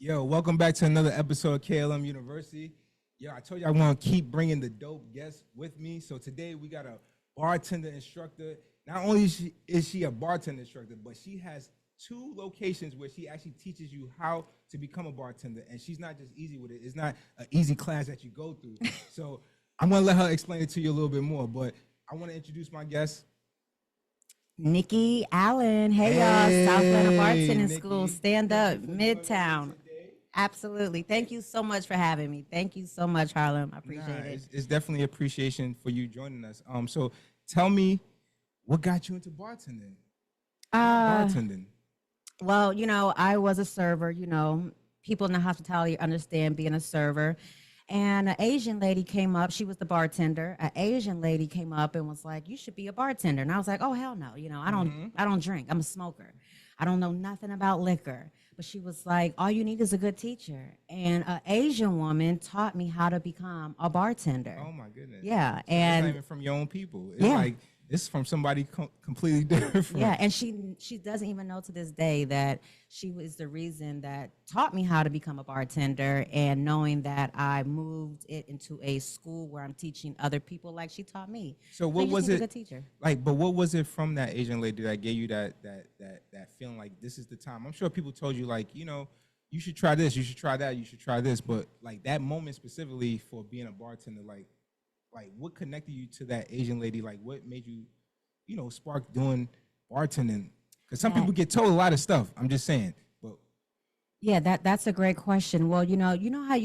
Yo, welcome back to another episode of KLM University. Yo, I told you I want to keep bringing the dope guests with me. So today we got a bartender instructor. Not only is she a bartender instructor, but she has two locations where she actually teaches you how to become a bartender. And she's not just easy with it. It's not an easy class that you go through. So I'm going to let her explain it to you a little bit more. But I want to introduce my guest. Nicki Allen. Hey, y'all. South Atlanta Bartending Nikki. School. Stand up. Midtown. Absolutely. Thank you so much for having me. Thank you so much, Harlem. I appreciate it. It's definitely appreciation for you joining us. So tell me, what got you into bartending? Bartending. Well, I was a server. People in the hospitality understand being a server. And an Asian lady came up. She was the bartender. An Asian lady came up and was like, "You should be a bartender." And I was like, "Oh, hell no. I don't drink. I'm a smoker. I don't know nothing about liquor." But she was like, "All you need is a good teacher." And an Asian woman taught me how to become a bartender. Oh my goodness. Yeah. So And it's not even from your own people. It's like it's from somebody completely different. yeah, and she doesn't even know to this day that she was the reason that taught me how to become a bartender, and knowing that I moved it into a school where I'm teaching other people like she taught me. So what was it? A good teacher. But what was it from that Asian lady that gave you that feeling like this is the time? I'm sure people told you like, you should try this, you should try that, you should try this, but like that moment specifically for being a bartender, like what connected you to that Asian lady? Like what made you, spark doing bartending? Because some people get told a lot of stuff. I'm just saying. But Yeah, that's a great question. Well, you know how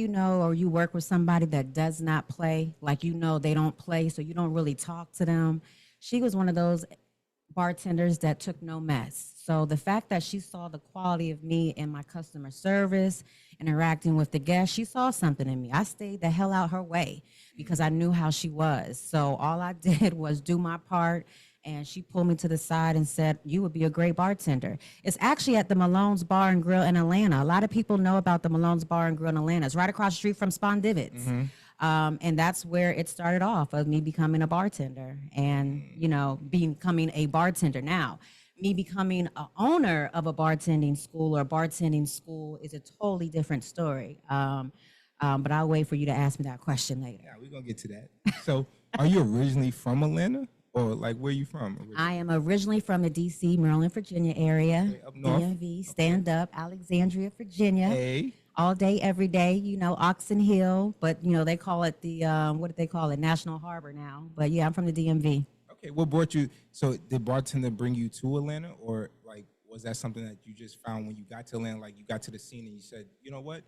or you work with somebody that does not play, like they don't play, so you don't really talk to them. She was one of those bartenders that took no mess. So the fact that she saw the quality of me and my customer service, interacting with the guests, she saw something in me. I stayed the hell out her way because I knew how she was. So all I did was do my part, and she pulled me to the side and said, "You would be a great bartender." It's actually at the Malone's Bar and Grill in Atlanta. A lot of people know about the Malone's Bar and Grill in Atlanta. It's right across the street from Spawn Divots. And that's where it started off, of me becoming a bartender and, becoming a bartender. Now, me becoming an owner of a bartending school or bartending school is a totally different story. But I'll wait for you to ask me that question later. yeah, we're gonna get to that. So are you originally from Atlanta? Or like where are you from? Originally? I am originally from the D.C., Maryland, Virginia area. Okay, up north. DMV, stand up, Alexandria, Virginia. Hey. All day, every day, Oxon Hill, but, they call it the, what do they call it? National Harbor now. But yeah, I'm from the DMV. Okay, what brought you? So did bartender bring you to Atlanta, or like was that something that you just found when you got to Atlanta? Like you got to the scene and you said, you know what?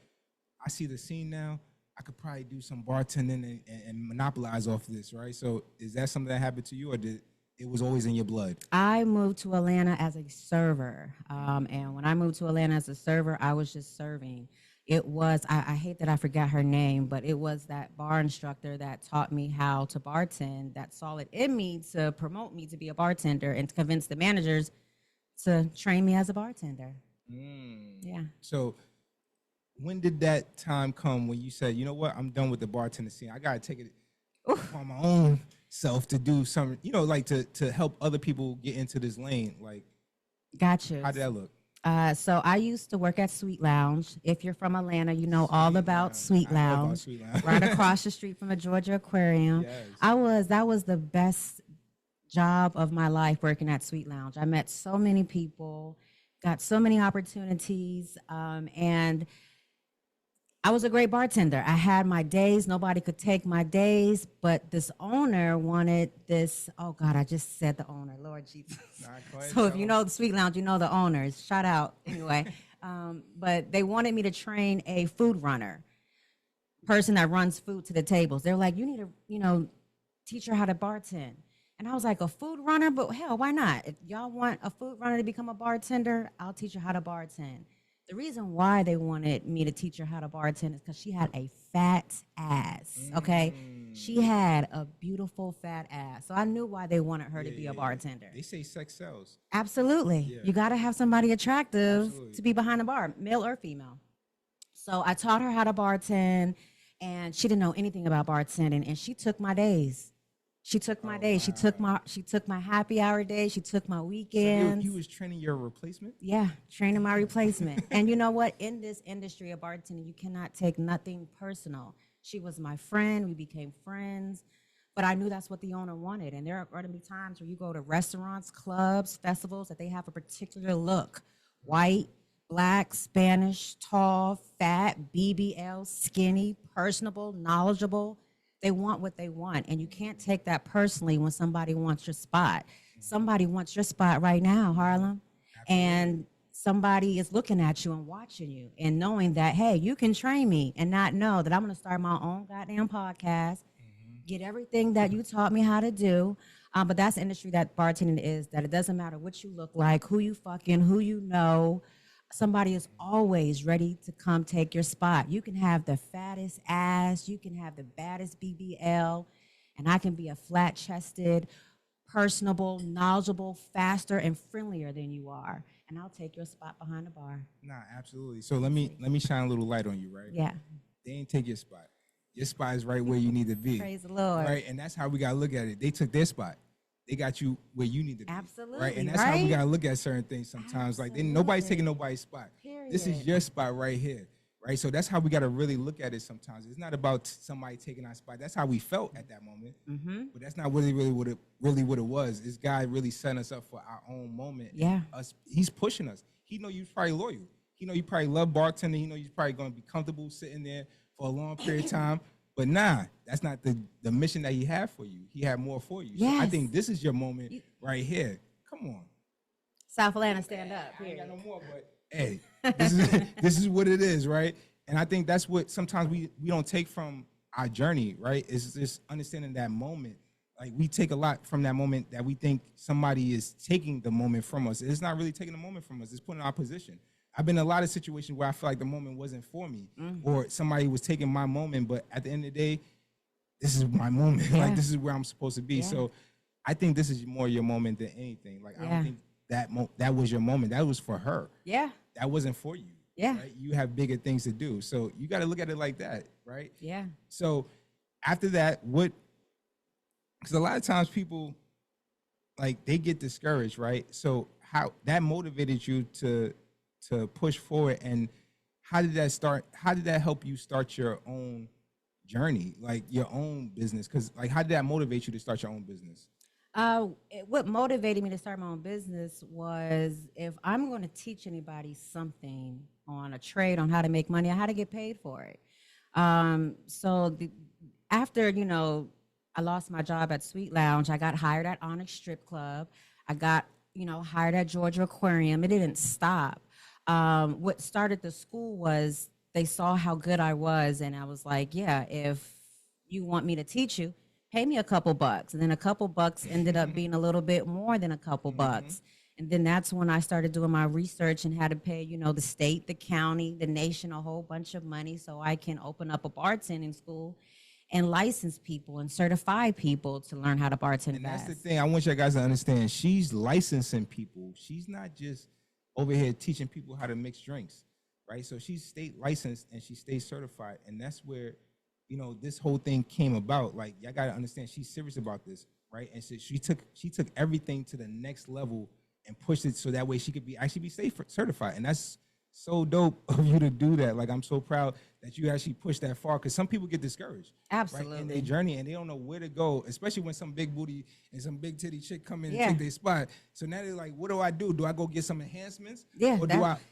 I see the scene now. I could probably do some bartending and monopolize off of this, right? So is that something that happened to you, or did it was always in your blood? I moved to Atlanta as a server. And when I moved to Atlanta as a server, I was just serving. It was, I hate that I forgot her name, but it was that bar instructor that taught me how to bartend, that saw it in me to promote me to be a bartender and to convince the managers to train me as a bartender. Yeah. So when did that time come when you said, you know what, I'm done with the bartender scene. I got to take it on my own self to do something, like to help other people get into this lane. Like, Gotcha. How did that look? So I used to work at Sweet Lounge. If you're from Atlanta, you know all about Sweet Lounge. Right across the street from the Georgia Aquarium. Yes. That was the best job of my life, working at Sweet Lounge. I met so many people, got so many opportunities, and I was a great bartender. I had my days. Nobody could take my days, but this owner wanted this. Oh God, I just said the owner, Lord Jesus. So if you know the Sweet Lounge, you know the owners. Shout out anyway. But they wanted me to train a food runner, person that runs food to the tables. They're like, you need to, teach her how to bartend. And I was like, a food runner? But hell, why not? If y'all want a food runner to become a bartender, I'll teach her how to bartend. The reason why they wanted me to teach her how to bartend is because she had a fat ass, okay? She had a beautiful fat ass. So I knew why they wanted her to be a bartender. They say sex sells. Absolutely. Yeah. You got to have somebody attractive to be behind the bar, male or female. So I taught her how to bartend, and she didn't know anything about bartending, and she took my days. She took my day. Wow. She took my happy hour day. She took my So weekends. you was training your replacement? Yeah, training my replacement. And you know what? In this industry of bartending, you cannot take nothing personal. She was my friend. We became friends. But I knew that's what the owner wanted. And there are going to be times where you go to restaurants, clubs, festivals that they have a particular look: white, black, Spanish, tall, fat, BBL, skinny, personable, knowledgeable. They want what they want. And you can't take that personally when somebody wants your spot. Somebody wants your spot right now, Harlem. And somebody is looking at you and watching you and knowing that, hey, you can train me, and not know that I'm going to start my own goddamn podcast, get everything that you taught me how to do. But that's the industry that bartending is, that it doesn't matter what you look like, who you fucking, who you know. Somebody is always ready to come take your spot. You can have the fattest ass, you can have the baddest BBL, and I can be a flat-chested, personable, knowledgeable, faster, and friendlier than you are. And I'll take your spot behind the bar. Nah, absolutely. So let me shine a little light on you, right? Yeah. They ain't take your spot. Your spot is right where you need to be. Praise the Lord. Right? And that's how we gotta look at it. They took their spot. They got you where you need to be. Absolutely. Right? And that's how we gotta look at certain things sometimes. Like nobody's taking nobody's spot. This is Period. your spot right here. Right? So that's how we gotta really look at it sometimes. It's not about somebody taking our spot. That's how we felt at that moment. But that's not really what it was. This guy really setting us up for our own moment. Yeah. He's pushing us. He know you probably loyal. He know you probably love bartending. He know you're probably gonna be comfortable sitting there for a long period of time. But nah, that's not the mission that he had for you. He had more for you. So I Yes. think this is your moment right here. Come on. South Atlanta, stand up. I ain't got Period. no more, but hey, this is what it is, right? And I think that's what sometimes we don't take from our journey, right? Is just understanding that moment. Like we take a lot from that moment that we think somebody is taking the moment from us. It's not really taking the moment from us. It's putting our position. I've been in a lot of situations where I feel like the moment wasn't for me, or somebody was taking my moment. But at the end of the day, this is my moment. Yeah. Like this is where I'm supposed to be. Yeah. So I think this is more your moment than anything. Like I Yeah. don't think that was your moment. That was for her. Yeah. That wasn't for you. Yeah. Right? You have bigger things to do. So you got to look at it like that, right? Yeah. So after that, because a lot of times people, like, they get discouraged, right? So how that motivated you to push forward, and how did that start? How did that help you start your own journey, like your own business? Because like, how did that motivate you to start your own business? What motivated me to start my own business was, if I'm going to teach anybody something on a trade, on how to make money, or how to get paid for it. After, I lost my job at Sweet Lounge, I got hired at Onyx Strip Club. I got, hired at Georgia Aquarium. It didn't stop. What started the school was they saw how good I was, and I was like, yeah, if you want me to teach you, pay me a couple bucks. And then a couple bucks ended up being a little bit more than a couple bucks. And then that's when I started doing my research and had to pay, the state, the county, the nation, a whole bunch of money so I can open up a bartending school and license people and certify people to learn how to bartend. And that's the thing I want you guys to understand. She's licensing people. She's not just over here teaching people how to mix drinks, right? So she's state licensed and she's state certified. And that's where, this whole thing came about. Like, y'all got to understand, she's serious about this, right? And so she took everything to the next level and pushed it so that way she could actually be state certified. And that's so dope of you to do that. Like, I'm so proud that you actually pushed that far, because some people get discouraged. Absolutely. Right, in their journey, and they don't know where to go, especially when some big booty and some big titty chick come in Yeah. and take their spot. So now they're like, what do I do? Do I go get some enhancements? Yeah,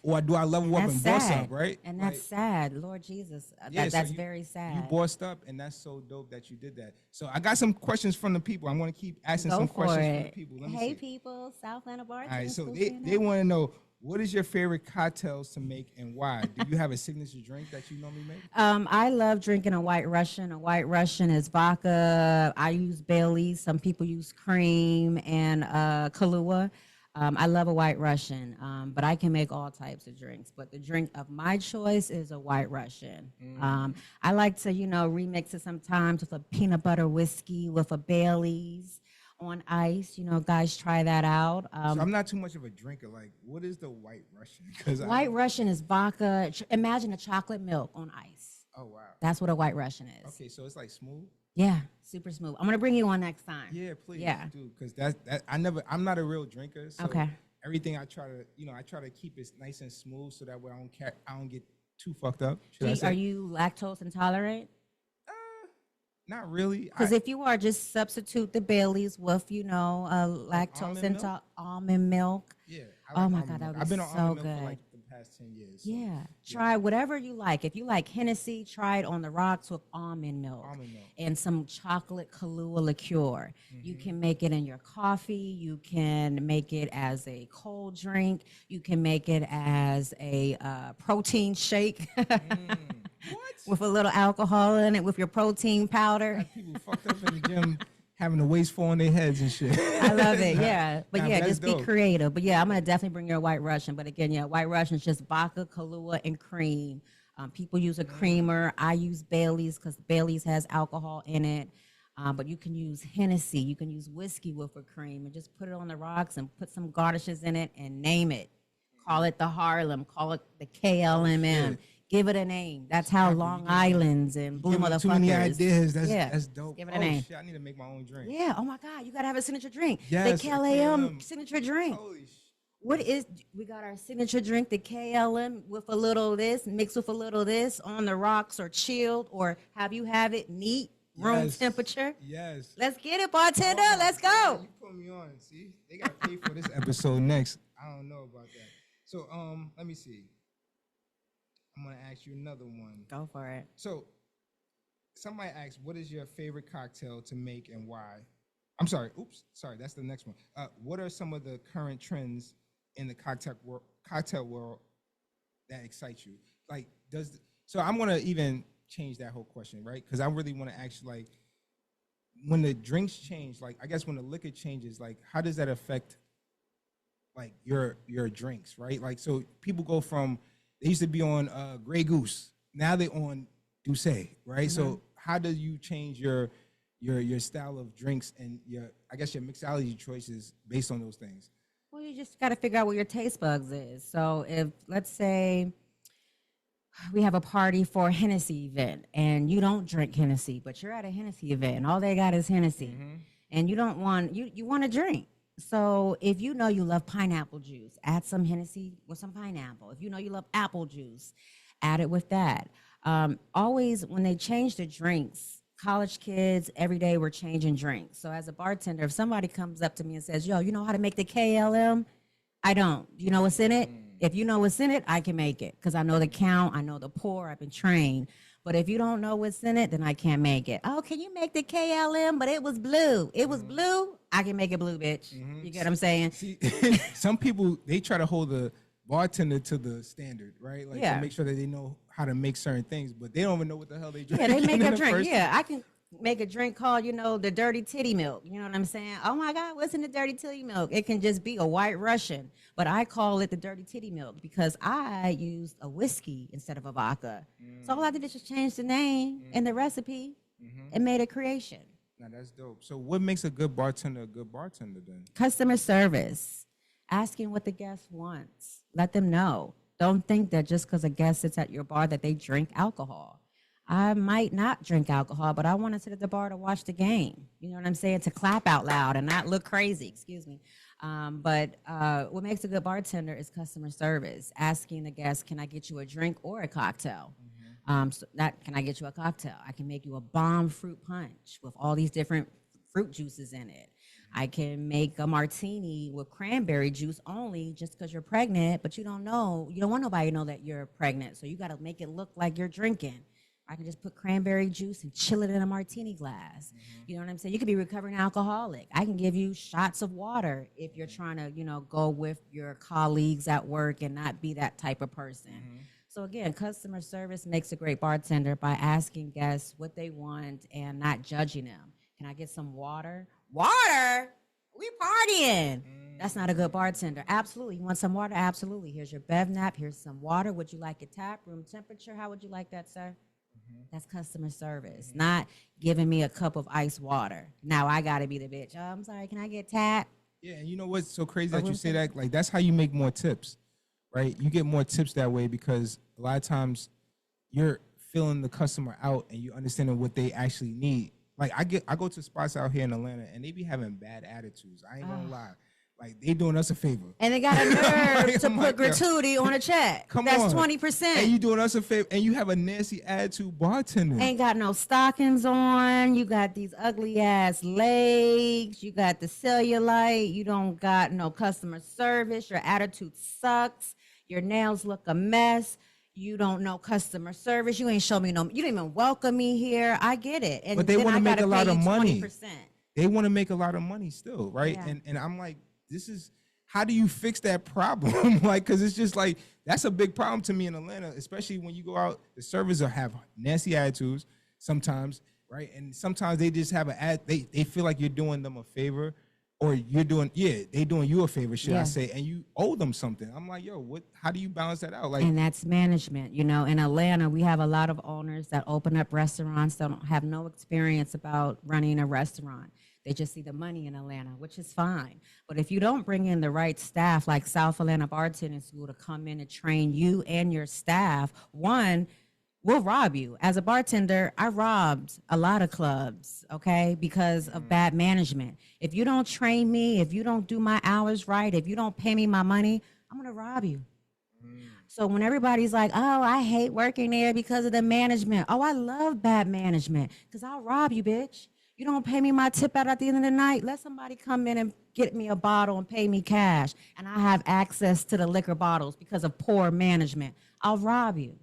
Or do I level up That's and boss sad. up, right? And Like, that's sad. Lord Jesus. yeah, so That's you- very sad. You bossed up, and that's so dope that you did that. So I got some questions from the people. I'm going to keep asking Go some for questions from the it. people. Let me Hey, see. people, South Atlanta Bartending. All right, so School, they stand up. want to know, what is your favorite cocktails to make and why? Do you have a signature drink that you normally make? I love drinking a White Russian. A White Russian is vodka. I use Bailey's. Some people use cream and Kahlua. I love a White Russian, but I can make all types of drinks. But the drink of my choice is a White Russian. I like to, remix it sometimes with a peanut butter whiskey, with a Bailey's on ice. Guys, try that out. So I'm not too much of a drinker. Like, what is the White Russian? Because White Russian is vodka. Imagine a chocolate milk on ice. Oh wow. That's what a White Russian is. Okay, so it's like smooth. Yeah, super smooth. I'm gonna bring you on next time. Yeah, please Yeah. do, because I'm not a real drinker, so Okay. everything I try to, I try to keep it nice and smooth so that way I don't get too fucked up. Are you lactose intolerant? Not really. Because if you are, just substitute the Baileys with, lactose almond milk? into almond milk. Yeah, I Oh like my almond God, that milk. would I've be been on so almond milk for good. like the past 10 years. So, Yeah. Try whatever you like. If you like Hennessy, try it on the rocks with almond milk. Almond milk. And some chocolate Kahlua liqueur. You can make it in your coffee. You can make it as a cold drink. You can make it as a protein shake What? with a little alcohol in it with your protein powder. Got people fucked up in the gym having the weights fall on their heads and shit. I love it. Yeah. But yeah, that's just be dope. creative. But yeah, I'm going to definitely bring your White Russian. But again, yeah, White Russian is just vodka, Kahlua, and cream. People use a creamer. I use Bailey's because Bailey's has alcohol in it. But you can use Hennessy. You can use whiskey with a cream and just put it on the rocks and put some garnishes in it and name it. Call it the Harlem. Call it the KLMM. Give it a name. That's how Long Island's and Blue Give me Motherfuckers. too many ideas. Yeah. That's dope. Give it a name. Shit, I need to make my own drink. Yeah. Oh my God. You got to have a signature drink. Yes, The a KLM KLM. signature drink. Holy shit. We got our signature drink, the KLM, with a little of this, mixed with a little of this, on the rocks or chilled, or have you have it neat, room Yes. temperature. Yes. Let's get it, bartender. Oh my Let's God, go. You put me on. See, they got to pay for this episode next. I don't know about that. So, let me see. I'm gonna ask you another one. Go for it. So, somebody asked, "What is your favorite cocktail to make and why?" I'm sorry. Oops. Sorry. That's the next one. What are some of the current trends in the cocktail world that excite you? Like, so I'm gonna even change that whole question, right? Because I really want to ask you, like, when the drinks change, like, I guess when the liquor changes, like, how does that affect, like, your drinks, right? Like, so people go from, they used to be on Grey Goose, now they on Douce, right? So how do you change your style of drinks and your mixology choices based on those things? Well, you just got to figure out what your taste bugs is. So if, let's say, we have a party for a Hennessy event and you don't drink Hennessy, but you're at a Hennessy event and all they got is Hennessy and you don't want, you want a drink. So if you know you love pineapple juice, add some Hennessy with some pineapple. If you know you love apple juice, add it with that. Always when they change the drinks, college kids, every day we're changing drinks. So as a bartender, if somebody comes up to me and says, yo, you know how to make the KLM? I don't. You know what's in it? If you know what's in it, I can make it because I know the count, I know the pour, I've been trained. But if you don't know what's in it, then I can't make it. Oh, can you make the KLM? But it was blue. It was blue. I can make it blue, bitch. You get what I'm saying? See, some people, they try to hold the bartender to the standard, right? Like, to make sure that they know how to make certain things, but they don't even know what the hell they drink. Yeah, they make in a the drink. first- Yeah, I can make a drink called, the dirty titty milk. You know what I'm saying? Oh my God, what's in the dirty titty milk? It can just be a White Russian, but I call it the dirty titty milk because I used a whiskey instead of a vodka. So all I did is just change the name and the recipe and made a creation. Now, that's dope. So what makes a good bartender then? Customer service, asking what the guest wants. Let them know. Don't think that just because a guest sits at your bar that they drink alcohol. I might not drink alcohol, but I want to sit at the bar to watch the game. You know what I'm saying? To clap out loud and not look crazy, excuse me. But what makes a good bartender is customer service. Asking the guest, can I get you a drink or a cocktail? Can I get you a cocktail? I can make you a bomb fruit punch with all these different fruit juices in it. I can make a martini with cranberry juice only just because you're pregnant, but you don't want nobody to know that you're pregnant. So you got to make it look like you're drinking. I can just put cranberry juice and chill it in a martini glass. You know what I'm saying? You could be a recovering alcoholic. I can give you shots of water if you're trying to, go with your colleagues at work and not be that type of person. So again, customer service makes a great bartender by asking guests what they want and not judging them. Can I get some water? Water? We partying. That's not a good bartender. Absolutely. You want some water? Absolutely. Here's your bev nap. Here's some water. Would you like it tap? Room temperature? How would you like that, sir? That's customer service, not giving me a cup of ice water. Now I got to be the bitch. Oh, I'm sorry. Can I get tap? Yeah, and you know what's so crazy that you say that? Like, that's how you make more tips, right? You get more tips that way because a lot of times you're filling the customer out and you understanding what they actually need Like I go to spots out here in Atlanta and they be having bad attitudes. I ain't gonna Oh. lie. Like they doing us a favor. And they got a nerve to I'm put like, yo, gratuity on a check. come That's on. 20%. And you doing us a favor and you have a nasty attitude bartending. Ain't got no stockings on. You got these ugly ass legs. You got the cellulite. You don't got no customer service. Your attitude sucks. Your nails look a mess. You don't know customer service. You ain't show me no. You didn't even welcome me here. I get it. And But they then want I to make gotta a lot pay of you money. 20%. They want to make a lot of money still, right? Yeah. And I'm like, this is how do you fix that problem? Like, because it's just like that's a big problem to me in Atlanta, especially when you go out. The servers have nasty attitudes sometimes, right? And sometimes they just have they feel like you're doing them a favor, or you're doing they doing you a favor, should I say? And you owe them something. I'm like, yo, what? How do you balance that out? Like, And that's management. You know, in Atlanta, we have a lot of owners that open up restaurants that don't have no experience about running a restaurant. They just see the money in Atlanta, which is fine. But if you don't bring in the right staff, like South Atlanta Bartending School, to come in and train you and your staff, one, we'll rob you. As a bartender, I robbed a lot of clubs, okay, because of bad management. If you don't train me, if you don't do my hours right, if you don't pay me my money, I'm going to rob you. So when everybody's like, oh, I hate working there because of the management. Oh, I love bad management because I'll rob you, bitch. You don't pay me my tip out at the end of the night. Let somebody come in and get me a bottle and pay me cash. And I have access to the liquor bottles because of poor management. I'll rob you.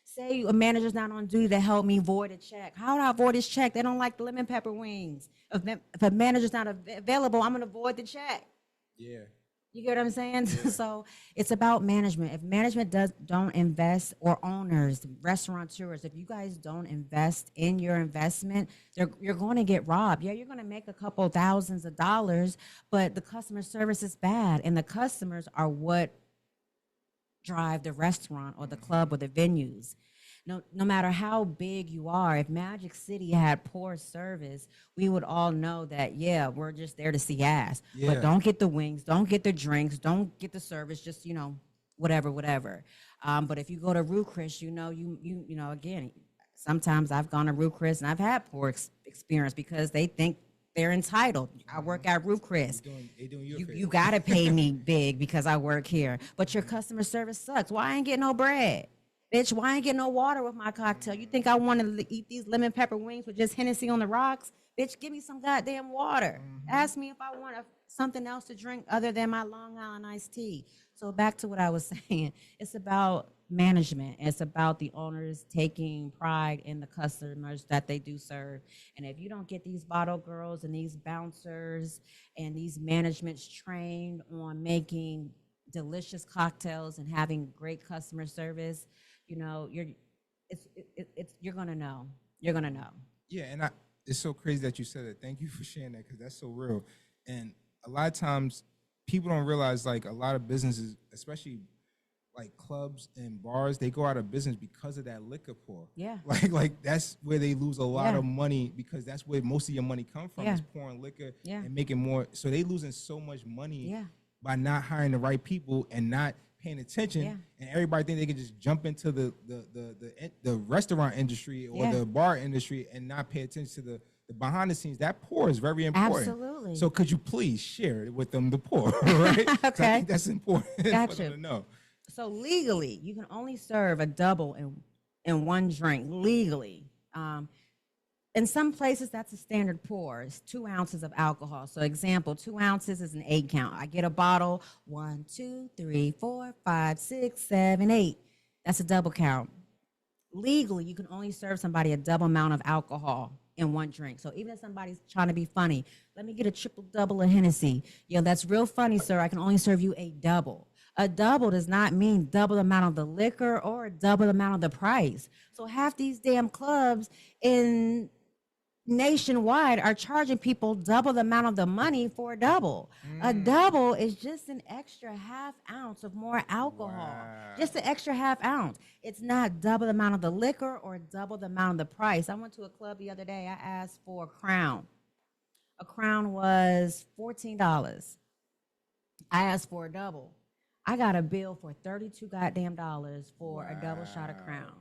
Say a manager's not on duty to help me void a check. How do I void this check? They don't like the lemon pepper wings. If a manager's not available, I'm going to void the check. yeah. You get what I'm saying? So it's about management. If management don't invest, or owners, restaurateurs, if you guys don't invest in your investment, you're going to get robbed. Yeah, you're going to make a couple thousands of dollars, but the customer service is bad, and the customers are what drive the restaurant or the club or the venues. No matter how big you are, if Magic City had poor service, we would all know that, yeah, we're just there to see ass. Yeah. But don't get the wings, don't get the drinks, don't get the service, just, whatever. But if you go to Rue Chris, you know, again, sometimes I've gone to Rue Chris and I've had poor experience because they think they're entitled. I work at Rue Chris. They doing you a favor. You got to pay me big because I work here. But your customer service sucks. Why I ain't getting no bread? Bitch, why I ain't getting no water with my cocktail? You think I want to eat these lemon pepper wings with just Hennessy on the rocks? Bitch, give me some goddamn water. Ask me if I want something else to drink other than my Long Island iced tea. So back to what I was saying. It's about management. It's about the owners taking pride in the customers that they do serve. And if you don't get these bottle girls and these bouncers and these managements trained on making delicious cocktails and having great customer service, you know, you're gonna know. You're gonna know. Yeah, and it's so crazy that you said it. Thank you for sharing that because that's so real. And a lot of times people don't realize, like, a lot of businesses, especially like clubs and bars, they go out of business because of that liquor pour. Yeah. Like that's where they lose a lot Yeah. of money because that's where most of your money comes from Yeah. is pouring liquor Yeah. and making more. So they losing so much money Yeah. by not hiring the right people and not paying attention. Yeah. And everybody think they can just jump into the restaurant industry or Yeah. the bar industry and not pay attention to the behind the scenes. That pour is very important. Absolutely. So could you please share it with them, the pour, right? 'Cause I Okay. think that's important for Got them you. to know. So legally, you can only serve a double in one drink legally. In some places, that's a standard pour. It's 2 ounces of alcohol. So example, 2 ounces is an 8 count. I get a bottle, 1, 2, 3, 4, 5, 6, 7, 8. That's a double count. Legally, you can only serve somebody a double amount of alcohol in one drink. So even if somebody's trying to be funny, let me get a triple double of Hennessy. Yo, that's real funny, sir. I can only serve you a double. A double does not mean double the amount of the liquor or double the amount of the price. So half these damn clubs in nationwide are charging people double the amount of the money for a double. A double is just an extra half ounce of more alcohol. Wow. Just an extra half ounce. It's not double the amount of the liquor or double the amount of the price. I went to a club the other day. I asked for a Crown. A Crown was $14. I asked for a double. I got a bill for $32 goddamn dollars for a double shot of Crown.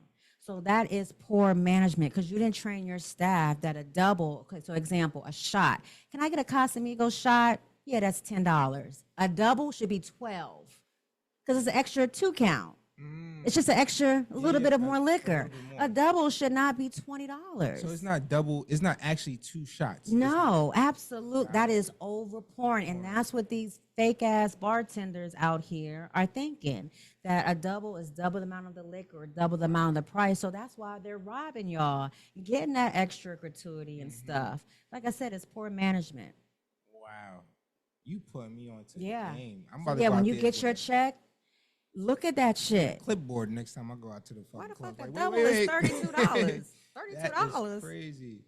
So that is poor management because you didn't train your staff that a double, okay, so example, a shot. Can I get a Casamigos shot? Yeah, that's $10. A double should be 12 because it's an extra 2 count. It's just an extra a little bit of more liquor. A double should not be $20. So it's not double. It's not actually 2 shots. No, absolute. That is overpouring, and that's what these fake ass bartenders out here are thinking. That a double is double the amount of the liquor, or double the amount of the price. So that's why they're robbing y'all, getting that extra gratuity and stuff. Like I said, it's poor management. Wow, you put me on to the Yeah. game. I'm So about to yeah, go when out you there get with your a check, look at that shit. clipboard next time I go out to the Why fucking the fuck club. a Like, double wait, is wait. $32? That $32. is crazy.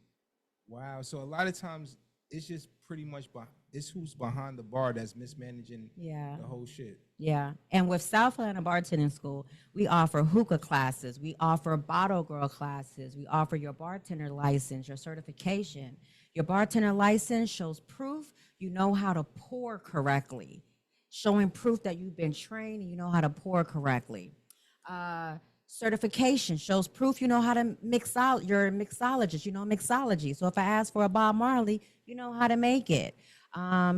Wow. So a lot of times it's just pretty much it's who's behind the bar that's mismanaging Yeah. the whole shit. Yeah. And with South Atlanta Bartending School, we offer hookah classes. We offer bottle girl classes. We offer your bartender license, your certification. Your bartender license shows proof you know how to pour correctly, showing proof that you've been trained and you know how to pour correctly. Certification shows proof you know how to mix out. You're a mixologist, you know mixology. So if I ask for a Bob Marley, you know how to make it.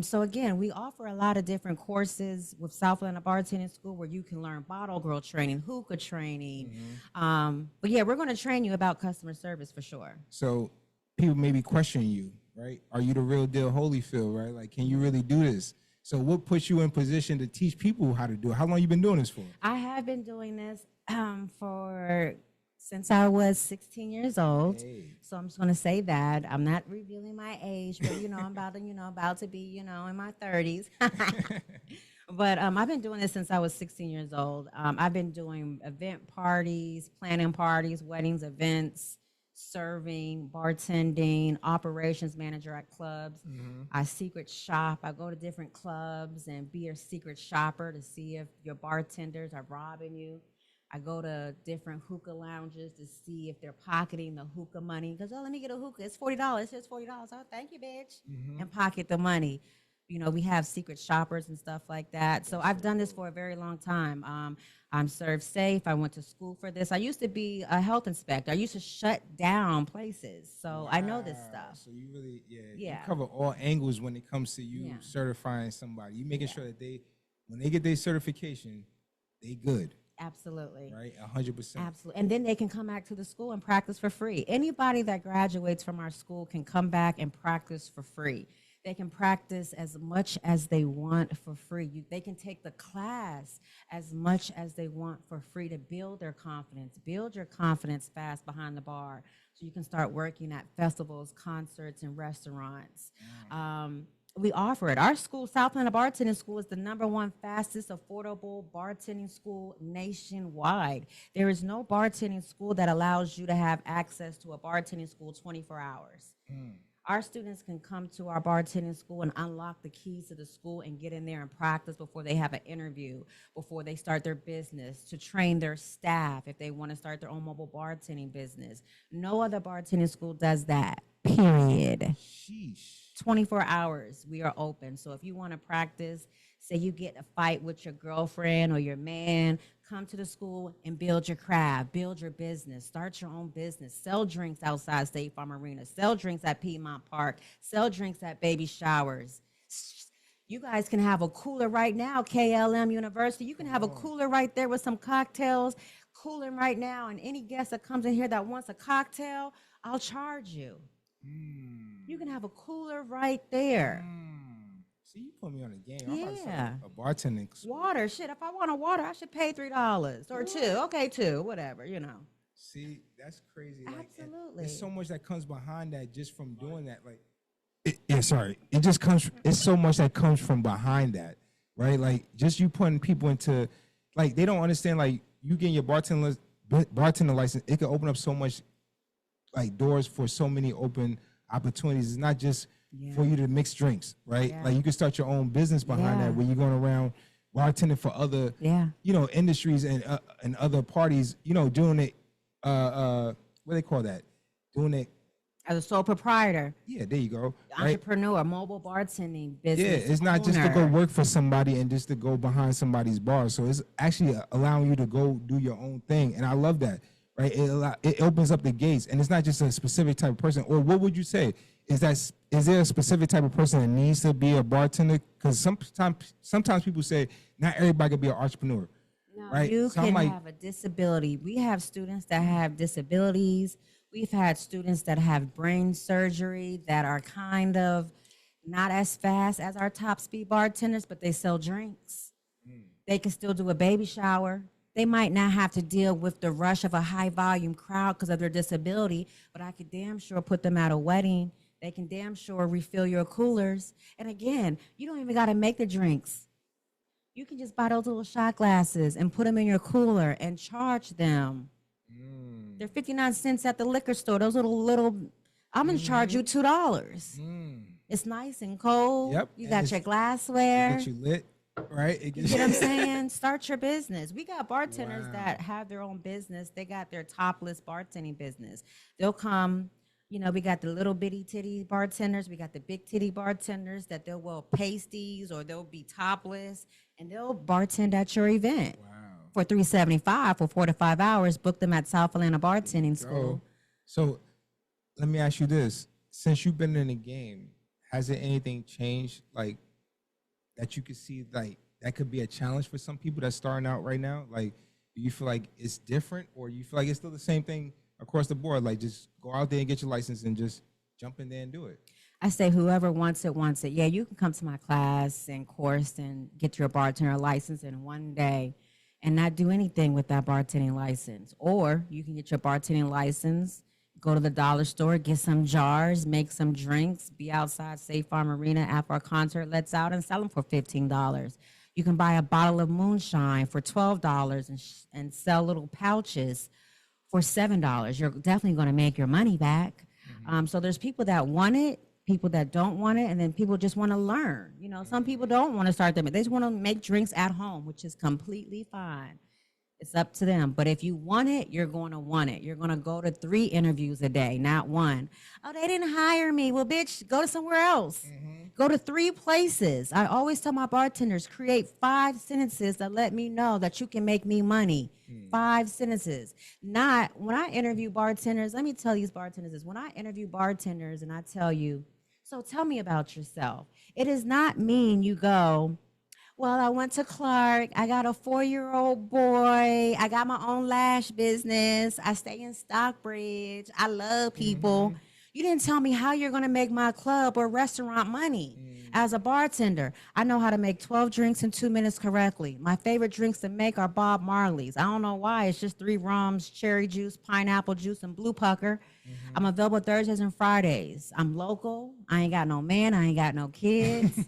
So again, we offer a lot of different courses with South Atlanta Bartending School where you can learn bottle girl training, hookah training. But yeah, we're going to train you about customer service for sure. So people maybe question you, right? Are you the real deal Holyfield, right? Like, can you really do this? So what puts you in position to teach people how to do it? How long you been doing this for? I have been doing this since I was 16 years old. Hey. So I'm just going to say that. I'm not revealing my age, but I'm about to be, in my 30s. But I've been doing this since I was 16 years old. I've been doing event parties, planning parties, weddings, events, serving, bartending, operations manager at clubs. I secret shop. I go to different clubs and be a secret shopper to see if your bartenders are robbing you. I go to different hookah lounges to see if they're pocketing the hookah money. Because, let me get a hookah. It's $40. Here's $40. Oh, thank you, bitch. And pocket the money. We have secret shoppers and stuff like that. So I've done this for a very long time. I'm served safe. I went to school for this. I used to be a health inspector. I used to shut down places. So I know this stuff. So you really, you Yeah. cover all angles when it comes to you certifying somebody. You making sure that when they get their certification, they good. Absolutely. Right, 100%. Absolutely. And then they can come back to the school and practice for free. Anybody that graduates from our school can come back and practice for free. They can practice as much as they want for free. They can take the class as much as they want for free to build their confidence. Build your confidence fast behind the bar so you can start working at festivals, concerts, and restaurants. We offer it. Our school, South Atlanta Bartending School, is the #1 fastest affordable bartending school nationwide. There is no bartending school that allows you to have access to a bartending school 24 hours. Our students can come to our bartending school and unlock the keys to the school and get in there and practice before they have an interview, before they start their business, to train their staff if they want to start their own mobile bartending business. No other bartending school does that, period. Sheesh. 24 hours we are open. So if you want to practice, say you get a fight with your girlfriend or your man, come to the school and build your craft, build your business, start your own business, sell drinks outside State Farm Arena, sell drinks at Piedmont Park, sell drinks at baby showers. You guys can have a cooler right now, KLM University. You can have a cooler right there with some cocktails, cooling right now, and any guest that comes in here that wants a cocktail, I'll charge you. You can have a cooler right there. See, you put me on the game. I'm about to Yeah. start a bartending school. Water, shit. If I want a water, I should pay $3 or $2. Okay, $2, whatever, See, that's crazy. Like, Absolutely. there's so much that comes behind that just from doing that. Like, it just comes. It's so much that comes from behind that, right? Like, just you putting people into, like, they don't understand. Like, you getting your bartender license, it can open up so much, like, doors for so many open opportunities. It's not just for you to mix drinks, right? Yeah. Like, you can start your own business behind that, where you're going around bartending for other, industries and other parties, doing it. What do they call that? Doing it. As a sole proprietor, Yeah, there you go. Right? entrepreneur, mobile bartending Yeah, business. it's not just to go owner. work for somebody and just to go behind somebody's bar. So it's actually allowing you to go do your own thing. And I love that. right? It opens up the gates, and it's not just a specific type of person. Or what would you say? Is there a specific type of person that needs to be a bartender? Because sometimes people say not everybody can be an entrepreneur, No, right? you So can I'm like, have a disability. We have students that have disabilities. We've had students that have brain surgery that are kind of not as fast as our top speed bartenders, but they sell drinks. They can still do a baby shower. They might not have to deal with the rush of a high volume crowd because of their disability, but I could damn sure put them at a wedding. They can damn sure refill your coolers. And again, you don't even got to make the drinks. You can just buy those little shot glasses and put them in your cooler and charge them. They're 59 cents at the liquor store. Those little, I'm going to charge you $2. It's nice and cold. Yep. You And got your glassware. get you lit, right? You get what I'm saying? Start your business. We got bartenders that have their own business. They got their topless bartending business. They'll come, we got the little bitty titty bartenders. We got the big titty bartenders that they'll wear pasties or they'll be topless and they'll bartend at your event. Wow. For $375 for 4 to 5 hours. Book them at South Atlanta Bartending School. So let me ask you this. Since you've been in the game, has there anything changed, like, that you could see, like, that could be a challenge for some people that's starting out right now? Like, do you feel like it's different, or you feel like it's still the same thing across the board? Like, just go out there and get your license and just jump in there and do it. I say whoever wants it, wants it. Yeah, you can come to my class and course and get your bartender license in one day and not do anything with that bartending license. Or you can get your bartending license, go to the dollar store, get some jars, make some drinks, be outside State Farm Arena after our concert lets out and sell them for $15. You can buy a bottle of moonshine for $12 and sell little pouches for $7. You're definitely going to make your money back. So there's people that want it, people that don't want it, and then people just want to learn. Some people don't want to start them. They just want to make drinks at home, which is completely fine. It's up to them. But if you want it, you're going to want it. You're going to go to 3 interviews a day, not 1. Oh, they didn't hire me. Well, bitch, go to somewhere else. Go to 3 places. I always tell my bartenders, create 5 sentences that let me know that you can make me money. 5 sentences. Not when I interview bartenders, let me tell these bartenders this. When I interview bartenders and I tell you, so tell me about yourself. It does not mean you go, well, I went to Clark. I got a 4-year-old boy. I got my own lash business. I stay in Stockbridge. I love people. You didn't tell me how you're going to make my club or restaurant money. As a bartender, I know how to make 12 drinks in 2 minutes correctly. My favorite drinks to make are Bob Marley's. I don't know why. It's just 3 rums, cherry juice, pineapple juice, and blue pucker. I'm available Thursdays and Fridays. I'm local. I ain't got no man. I ain't got no kids.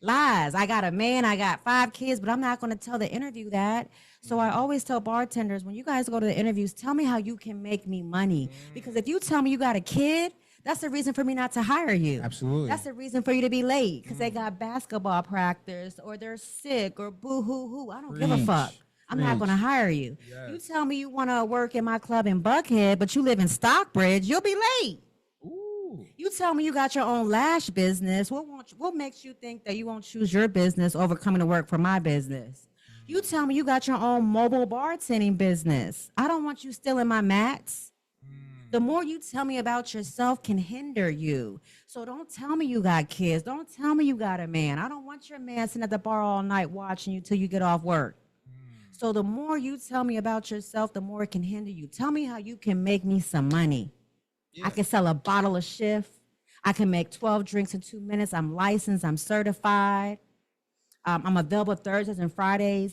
Lies. I got a man. I got 5 kids, but I'm not going to tell the interview that. So I always tell bartenders, when you guys go to the interviews, tell me how you can make me money. Because if you tell me you got a kid, that's the reason for me not to hire you. Absolutely. That's the reason for you to be late because they got basketball practice or they're sick or boo-hoo-hoo. I don't give a fuck. I'm not going to hire you. Yes. You tell me you want to work in my club in Buckhead, but you live in Stockbridge, you'll be late. Ooh. You tell me you got your own lash business. What makes you think that you won't choose your business over coming to work for my business? You tell me you got your own mobile bartending business. I don't want you stealing my mats. The more you tell me about yourself can hinder you. So don't tell me you got kids. Don't tell me you got a man. I don't want your man sitting at the bar all night watching you till you get off work. So the more you tell me about yourself, the more it can hinder you. Tell me how you can make me some money. I can sell a bottle a shift. I can make 12 drinks in 2 minutes. I'm licensed. I'm certified. I'm available Thursdays and Fridays.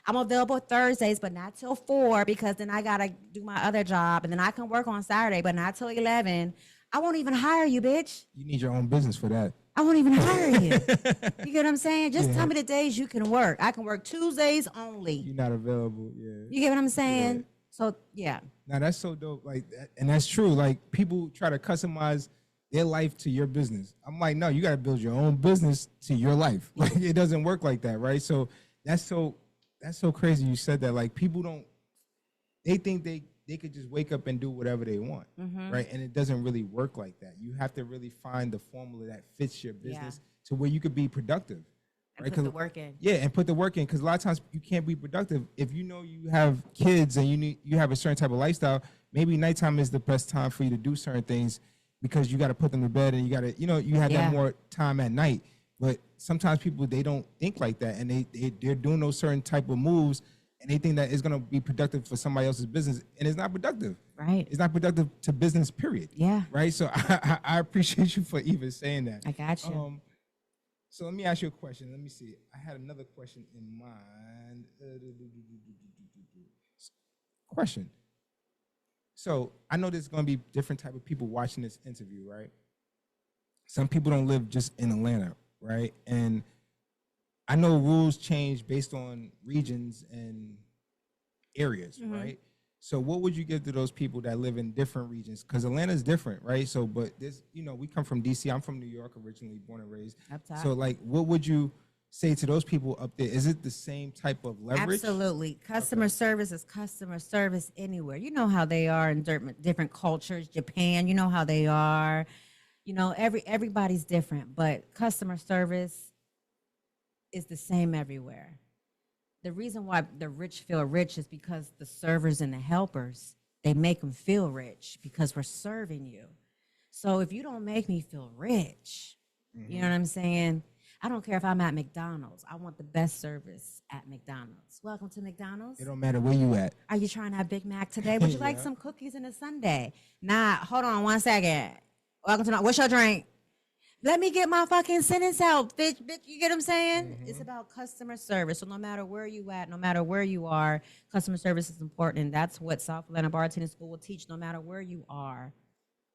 I'm available Thursdays, but not till 4 because then I got to do my other job. And then I can work on Saturday, but not till 11. I won't even hire you, bitch. You need your own business for that. I won't even hire you. You get what I'm saying? Just tell me the days you can work. I can work Tuesdays only. You're not available, You get what I'm saying? Yeah. So, yeah. Now, that's so dope. Like, and that's true. Like, people try to customize their life to your business. I'm like, no, you got to build your own business to your life. Like, it doesn't work like that, right? So that's so crazy you said that. Like, people they think they could just wake up and do whatever they want, right? And it doesn't really work like that. You have to really find the formula that fits your business to where you could be productive. And put the work in. Yeah, and put the work in, because a lot of times you can't be productive if you know you have kids and you have a certain type of lifestyle. Maybe nighttime is the best time for you to do certain things because you got to put them to bed and you got to, you have that more time at night. But sometimes people, they don't think like that, and they're doing those certain type of moves, and they think that it's going to be productive for somebody else's business, and it's not productive. Right. It's not productive to business, period. Yeah. Right. So I appreciate you for even saying that. I got you. So let me ask you a question. Let me see. I had another question in mind. Question. So I know there's going to be different type of people watching this interview, right? Some people don't live just in Atlanta, right? And I know rules change based on regions and areas, right? So what would you give to those people that live in different regions? Because Atlanta is different, right? So, but this, we come from DC. I'm from New York, originally born and raised. So, like, what would you say to those people up there? Is it the same type of leverage? Absolutely. Customer service is customer service anywhere. You know how they are in different cultures. Japan, you know how they are. Everybody's different, but customer service is the same everywhere. The reason why the rich feel rich is because the servers and the helpers, they make them feel rich because we're serving you. So if you don't make me feel rich, you know what I'm saying? I don't care if I'm at McDonald's. I want the best service at McDonald's. Welcome to McDonald's. It don't matter where you at. Are you trying to have Big Mac today? Would you like some cookies and a sundae? Nah, hold on 1 second. Welcome to what's your drink? Let me get my fucking sentence out, bitch. You get what I'm saying? It's about customer service. So no matter where you at, no matter where you are, customer service is important. And that's what South Atlanta Bartending School will teach. No matter where you are,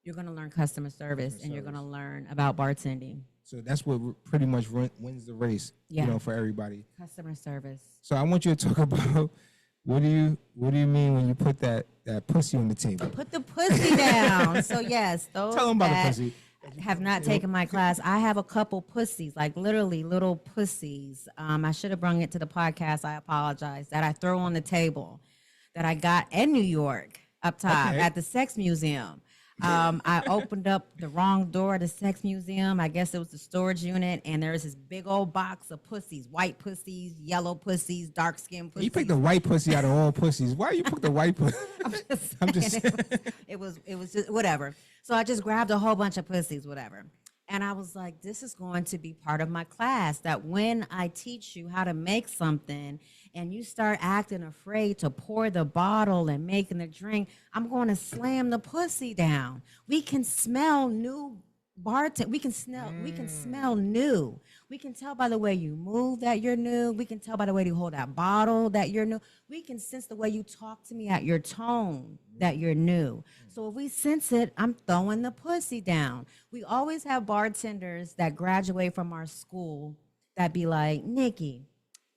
you're going to learn customer service and you're going to learn about bartending. So that's what pretty much wins the race, for everybody. Customer service. So I want you to talk about what do you mean when you put that pussy on the table? Put the pussy down. So yes, those Tell them about the pussy. Have not taken my class. I have a couple pussies, like literally little pussies. I should have brung it to the podcast. I apologize. That I throw on the table that I got in New York up top at the Sex Museum. I opened up the wrong door to Sex Museum. I guess it was the storage unit, and there was this big old box of pussies, white pussies, yellow pussies, dark skin pussies. You picked the white pussy out of all pussies. Why you pick the white pussy? I'm just saying. It was just whatever. So I just grabbed a whole bunch of pussies, whatever. And I was like, this is going to be part of my class, that when I teach you how to make something and you start acting afraid to pour the bottle and making the drink, I'm going to slam the pussy down. We can smell new we can smell new. We can tell by the way you move that you're new. We can tell by the way you hold that bottle that you're new. We can sense the way you talk to me at your tone that you're new. So if we sense it, I'm throwing the pussy down. We always have bartenders that graduate from our school that be like, Nicki,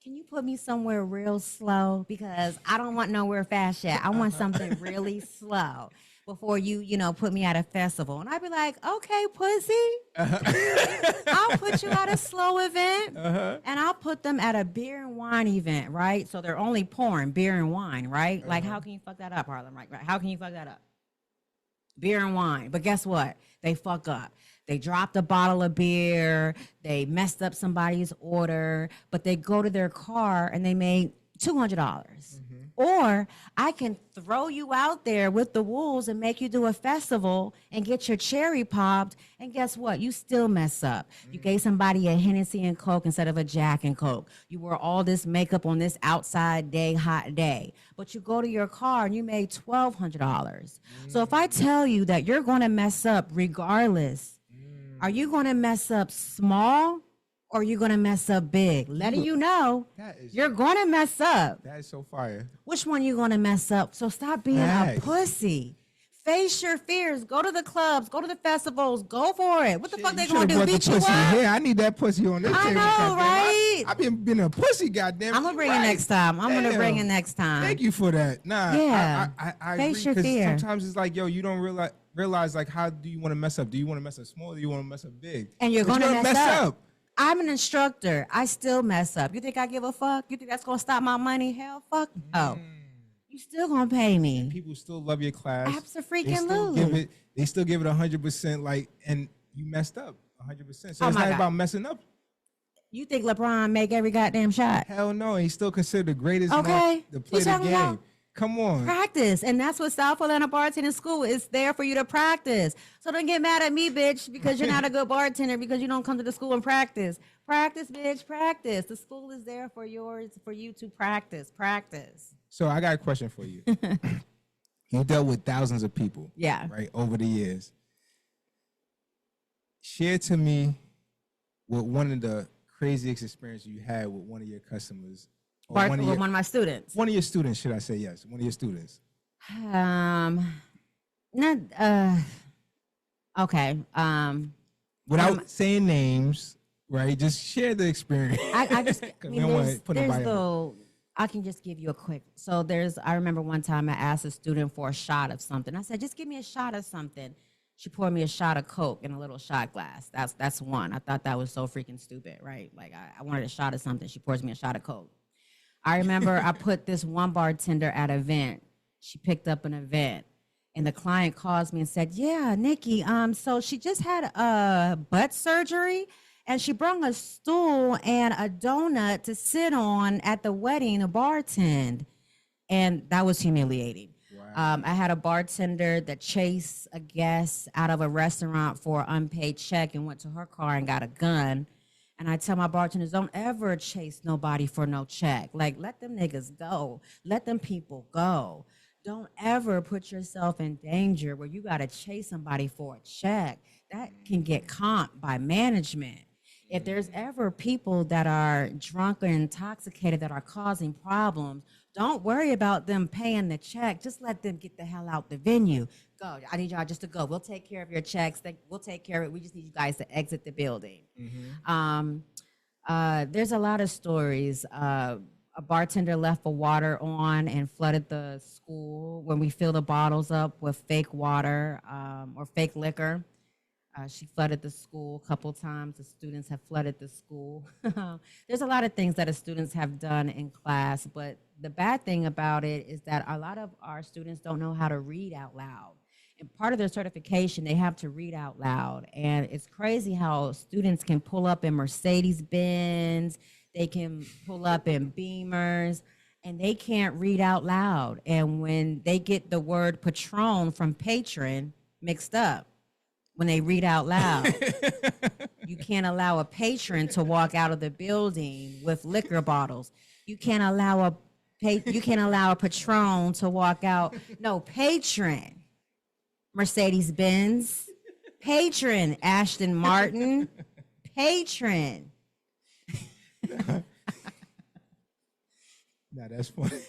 can you put me somewhere real slow? Because I don't want nowhere fast yet. I want something really slow before you put me at a festival. And I'd be like, okay, pussy, I'll put you at a slow event and I'll put them at a beer and wine event, right? So they're only pouring beer and wine, right? Like, how can you fuck that up, Harlem? Right? How can you fuck that up? Beer and wine. But guess what? They fuck up. They dropped a bottle of beer. They messed up somebody's order, but they go to their car and they made $200. Or I can throw you out there with the wolves and make you do a festival and get your cherry popped. And guess what? You still mess up. You gave somebody a Hennessy and Coke instead of a Jack and Coke. You wore all this makeup on this outside day, hot day. But you go to your car and you made $1,200. So if I tell you that you're going to mess up regardless, are you going to mess up small? Or you're going to mess up big? Letting you know you're going to mess up. That is so fire. Which one you going to mess up? So stop being a pussy. Face your fears. Go to the clubs. Go to the festivals. Go for it. What the fuck they going to do? Beat you up? Yeah, I need that pussy on this table. I know, right? I've been a pussy, goddamn. I'm going to bring it next time. I'm going to bring it next time. Thank you for that. Nah, yeah. I Face your agree, fear. Sometimes it's like, yo, you don't realize like, how do you want to mess up? Do you want to mess up small or do you want to mess up big? And you're going to mess up. I'm an instructor. I still mess up. You think I give a fuck? You think that's going to stop my money? Hell, fuck no. You still going to pay me. And people still love your class. Absolutely. They still give it 100%, like, and you messed up 100%. So it's not about messing up. You think LeBron make every goddamn shot? Hell no, he's still considered the greatest Okay. to play the talking game. about Come on. practice. And that's what South Atlanta Bartending School is there for you to practice. So don't get mad at me, bitch, because you're not a good bartender because you don't come to the school and practice. Practice, bitch, practice. The school is there for you to practice. Practice. So I got a question for you. You dealt with thousands of people, Yeah. right, over the years. Share to me what one of the craziest experiences you had with one of your customers. Or One of my students. One of your students, should I say, yes. One of your students. Not okay. Without saying names, right? Just share the experience. I just I We don't wanna mean, put there's nobody the I can just give you a quick. So I remember one time I asked a student for a shot of something. I said, just give me a shot of something. She poured me a shot of Coke in a little shot glass. That's one. I thought that was so freaking stupid, right? Like I wanted a shot of something. She pours me a shot of Coke. I remember I put this one bartender at an event. She picked up an event. And the client calls me and said, yeah, Nicki, so she just had a butt surgery and she brought a stool and a donut to sit on at the wedding to bartend. And that was humiliating. Wow. I had a bartender that chased a guest out of a restaurant for an unpaid check and went to her car and got a gun. And I tell my bartenders, don't ever chase nobody for no check. Like, let them niggas go. Let them people go. Don't ever put yourself in danger where you got to chase somebody for a check. That can get comped by management. If there's ever people that are drunk or intoxicated that are causing problems, don't worry about them paying the check. Just let them get the hell out the venue. Go. I need y'all just to go. We'll take care of your checks. We'll take care of it. We just need you guys to exit the building. There's a lot of stories. A bartender left the water on and flooded the school when we fill the bottles up with fake water or fake liquor. She flooded the school a couple times. The students have flooded the school. There's a lot of things that the students have done in class, but the bad thing about it is that a lot of our students don't know how to read out loud. And part of their certification, they have to read out loud. And it's crazy how students can pull up in Mercedes-Benz, they can pull up in Beamers, and they can't read out loud. And when they get the word Patron from patron mixed up, when they read out loud, you can't allow a patron to walk out of the building with liquor bottles. You can't allow a Patron to walk out. No, patron. Mercedes-Benz, patron, Ashton Martin, patron. Nah, that's funny.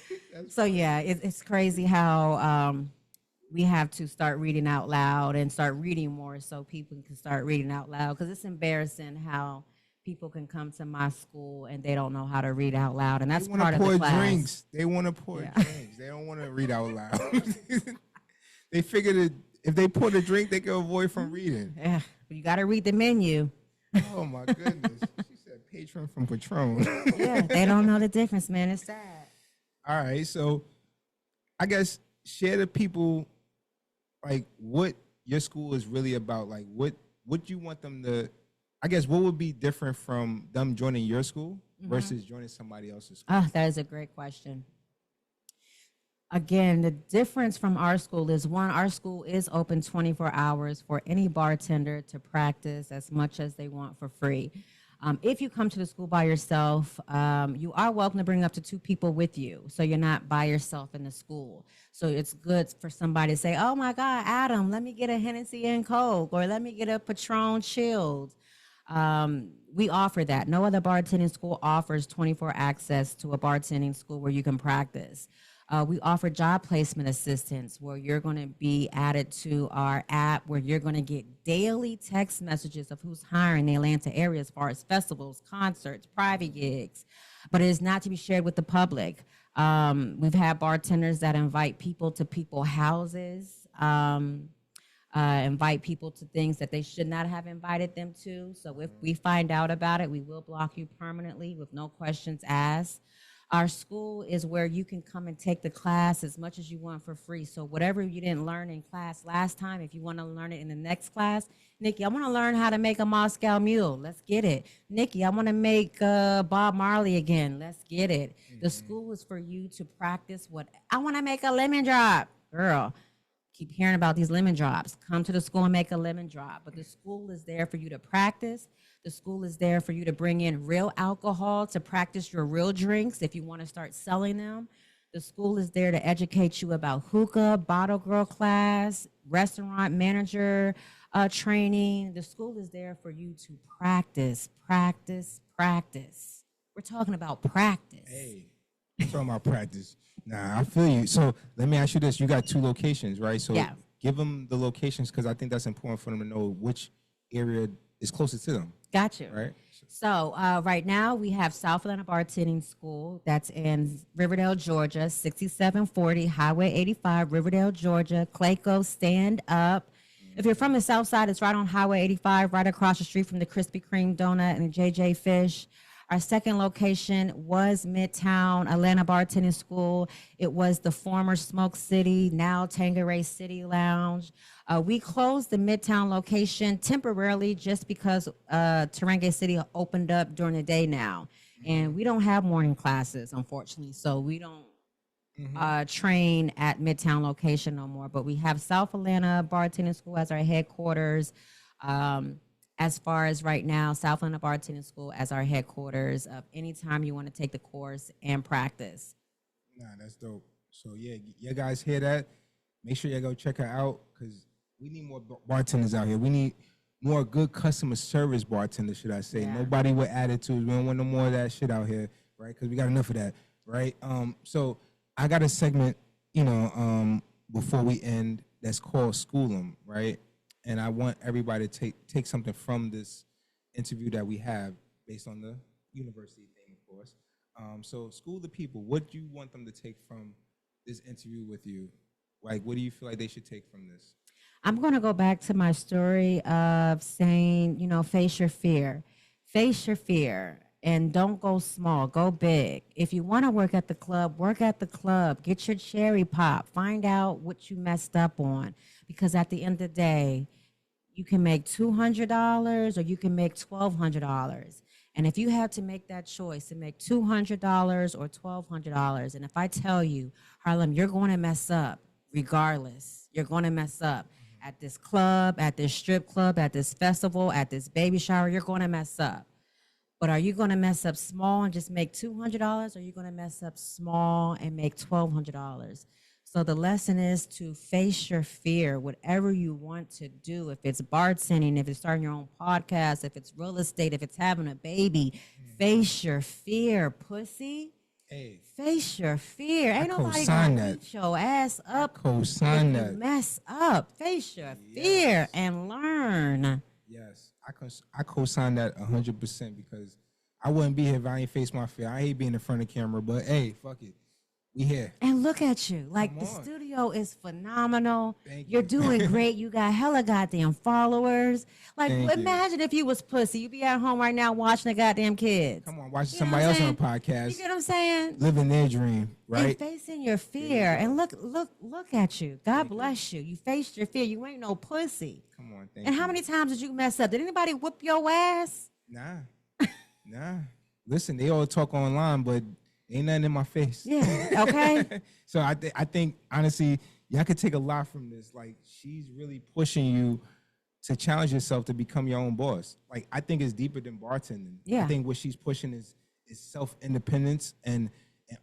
So yeah, it's crazy how we have to start reading out loud and start reading more so people can start reading out loud, because it's embarrassing how people can come to my school and they don't know how to read out loud, and that's part of the class. Drinks. They want to pour drinks. They don't want to read out loud. They figured that if they pour the drink, they can avoid from reading. Yeah, but you got to read the menu. Oh my goodness. She said patron from Patron. Yeah, they don't know the difference, man. It's sad. All right, so I guess share the people like what your school is really about. Like what you want them to, I guess what would be different from them joining your school versus joining somebody else's school? That is a great question. Again, the difference from our school is, one, our school is open 24 hours for any bartender to practice as much as they want for free. If you come to the school by yourself, you are welcome to bring up to 2 people with you, so you're not by yourself in the school. So it's good for somebody to say, oh my God, Adam, let me get a Hennessy and Coke, or let me get a Patron chilled. We offer that. No other bartending school offers 24 access to a bartending school where you can practice. We offer job placement assistance where you're going to be added to our app, where you're going to get daily text messages of who's hiring in the Atlanta area as far as festivals, concerts, private gigs, but it is not to be shared with the public. We've had bartenders that invite people to people houses, invite people to things that they should not have invited them to. So if we find out about it, we will block you permanently with no questions asked. Our school is where you can come and take the class as much as you want for free. So whatever you didn't learn in class last time, if you want to learn it in the next class, Nikki, I want to learn how to make a Moscow Mule. Let's get it. Nikki, I want to make Bob Marley again. Let's get it. The school is for you to practice what I want to make a lemon drop. Girl, keep hearing about these lemon drops. Come to the school and make a lemon drop. But the school is there for you to practice. The school is there for you to bring in real alcohol to practice your real drinks if you want to start selling them. The school is there to educate you about hookah, bottle girl class, restaurant manager training. The school is there for you to practice, practice, practice. We're talking about practice. Hey, talking about practice. Nah, I feel you. So let me ask you this. You got 2 locations, right? So Yeah. give them the locations because I think that's important for them to know which area is closest to them, Got you. right? So right now we have South Atlanta Bartending School that's in Riverdale, Georgia, 6740 Highway 85, Riverdale, Georgia. Clayco, stand up. If you're from the South Side, it's right on Highway 85, right across the street from the Krispy Kreme donut and the JJ Fish. Our second location was Midtown Atlanta Bartending School. It was the former Smoke City, now Tanqueray City Lounge. We closed the Midtown location temporarily just because Tarangay City opened up during the day now. And we don't have morning classes, unfortunately. So we don't train at Midtown location no more. But we have South Atlanta Bartending School as our headquarters. As far as right now, South Atlanta Bartending School as our headquarters of anytime you want to take the course and practice. Nah, that's dope. So yeah, you guys hear that? Make sure you go check her out because we need more bartenders out here. We need more good customer service bartenders, should I say? Yeah. Nobody with attitudes. We don't want no more of that shit out here, right? Because we got enough of that, right? So I got a segment, before we end that's called School 'em, right? And I want everybody to take something from this interview that we have based on the university thing, of course. So school the people. What do you want them to take from this interview with you? Like, what do you feel like they should take from this? I'm going to go back to my story of saying, face your fear. Face your fear and don't go small, go big. If you want to work at the club, work at the club. Get your cherry pop. Find out what you messed up on. Because at the end of the day, you can make $200 or you can make $1,200. And if you have to make that choice to make $200 or $1,200, and if I tell you, Harlem, you're going to mess up regardless. You're going to mess up at this club, at this strip club, at this festival, at this baby shower, you're going to mess up. But are you going to mess up small and just make $200, or are you going to mess up small and make $1,200? So the lesson is to face your fear, whatever you want to do. If it's bartending, if it's starting your own podcast, if it's real estate, if it's having a baby, face your fear, pussy. Hey, Face your fear. Ain't nobody co-sign gonna that. beat your ass up. co-sign if you that. mess up. Face your fear and learn. Yes, I co-sign that 100% because I wouldn't be here if I ain't face my fear. I hate being in front of the camera, but hey, fuck it. We here. And look at you. Like, Come the on. studio is phenomenal. Thank You're you. doing great. You got hella goddamn followers. Like, Thank you. imagine if you was pussy. You be at home right now watching the goddamn kids. Come on, watching You know somebody what else I'm on a saying? podcast, You get what I'm saying? living their dream, And right? facing your fear. And look at you. God bless you. You faced your fear. You ain't no pussy. Come on, thank And you. how many times did you mess up? Did anybody whoop your ass? Nah. Listen, they all talk online, but ain't nothing in my face. Yeah. Okay. So I think honestly, y'all could take a lot from this. Like, she's really pushing you to challenge yourself to become your own boss. Like, I think it's deeper than bartending. Yeah. I think what she's pushing is self-independence and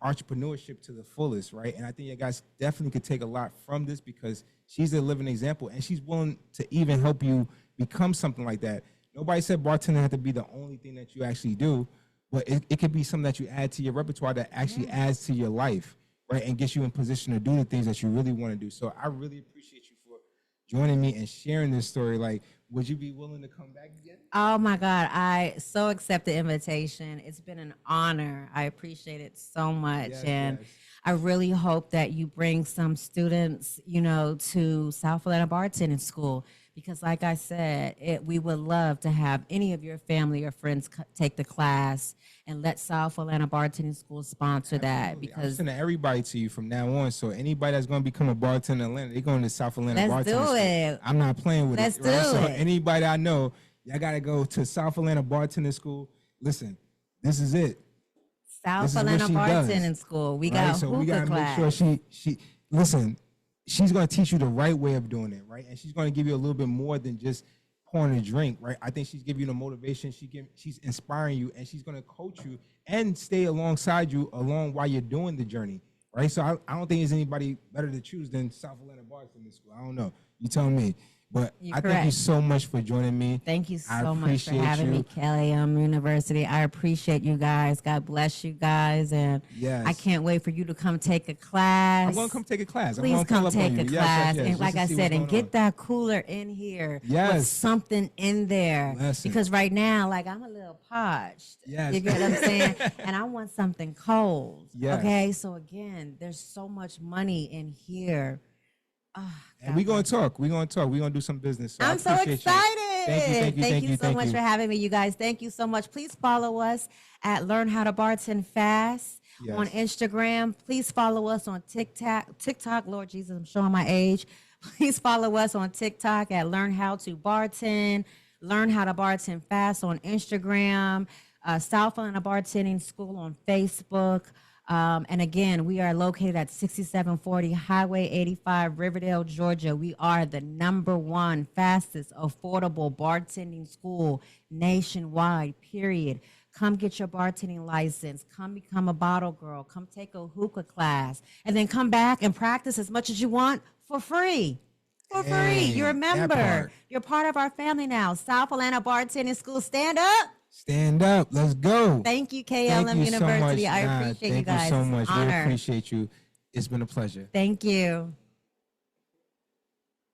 entrepreneurship to the fullest, right? And I think you guys definitely could take a lot from this because she's a living example and she's willing to even help you become something like that. Nobody said bartending had to be the only thing that you actually do, but it could be something that you add to your repertoire that actually adds to your life, right? And gets you in position to do the things that you really want to do. So I really appreciate you for joining me and sharing this story. Like, would you be willing to come back again? Oh my God. I so accept the invitation. It's been an honor. I appreciate it so much. Yes, and yes. I really hope that you bring some students, to South Atlanta Bartending School, because like I said, we would love to have any of your family or friends take the class, and let South Atlanta Bartending School sponsor that. I'm Because sending everybody to you from now on. So anybody that's going to become a bartender in Atlanta, they're going to South Atlanta let's Bartending do School. it. I'm not playing with Let's it. do So it. anybody I know, y'all got to go to South Atlanta Bartending School. Listen, this is it. South is what Atlanta she does, Bartending School. We right? got So we hookah gotta class. make sure she listen. She's gonna teach you the right way of doing it, right? And she's gonna give you a little bit more than just pouring a drink, right? I think she's giving you the motivation. She's inspiring you, and she's gonna coach you and stay alongside you while you're doing the journey, right? So I don't think there's anybody better to choose than South Atlanta Bartending School. I don't know. You tell me. But You're I thank you correct. so much for joining me. Thank you I so much for appreciate having me, you. KLM University. I appreciate you guys. God bless you guys. And Yes. I can't wait for you to come take a class. I'm gonna come take a class. I'm Please gonna pull come up on take you. a Yes, class. yes, And just like to I see said, what's and going get on. that cooler in here with Yes. something in there. Listen. Because right now, like, I'm a little parched. Yes. You get what I'm saying? And I want something cold. Yes. Okay. So again, there's so much money in here. And we're gonna talk. We're gonna talk. We're gonna do some business. I I'm so appreciate you. excited. Thank you so much for having me, you guys. Thank you so much. Please follow us at Learn How to Bartend Fast on Instagram. Please follow us on TikTok. Lord Jesus, I'm showing my age. Please follow us on TikTok at Learn How to Bartend. Learn How to Bartend Fast on Instagram. South Atlanta Bartending School on Facebook. And again, we are located at 6740 Highway 85, Riverdale, Georgia. We are the #1 fastest affordable bartending school nationwide, period. Come get your bartending license. Come become a bottle girl. Come take a hookah class. And then come back and practice as much as you want for free. For free. Dang, You're a that member. part. You're part of our family now. South Atlanta Bartending School, stand up. Stand up. Let's go. Thank you, KLM Thank you University. so much. I appreciate you Thank guys. you so much. We Honor. appreciate you. It's been a pleasure. Thank you.